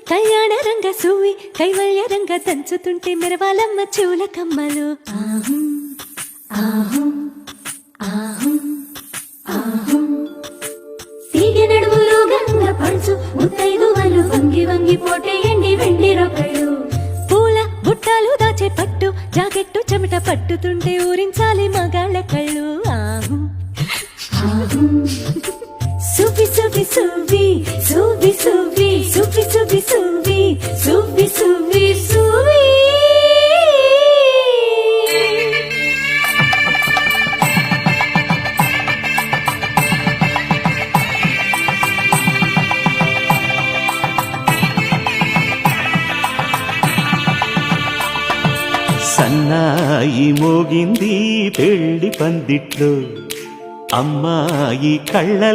కళ్యాణ రంగ సూవి కైవల్య రంగ దంచుతుంటే మెరవాలమ్మ చెవుల కమ్మలు. తీగ నడుములు గంగ పడుచు ముత్తైదువలు వంగి వంగి పోటేయండి వెండి రొక్కలు. పూల బుట్టాలు దాచే పట్టు జాకెట్టు చెమట పట్టుతుంటే ఊరించాలి మగాళ్ళ కళ్ళు. సువి సువి సువి సువి సువి సువి సువి సువి సువి సువి సువి. సన్నాయి మోగింది పెళ్లి పందిట్లో, అమ్మాయి కళ్ళ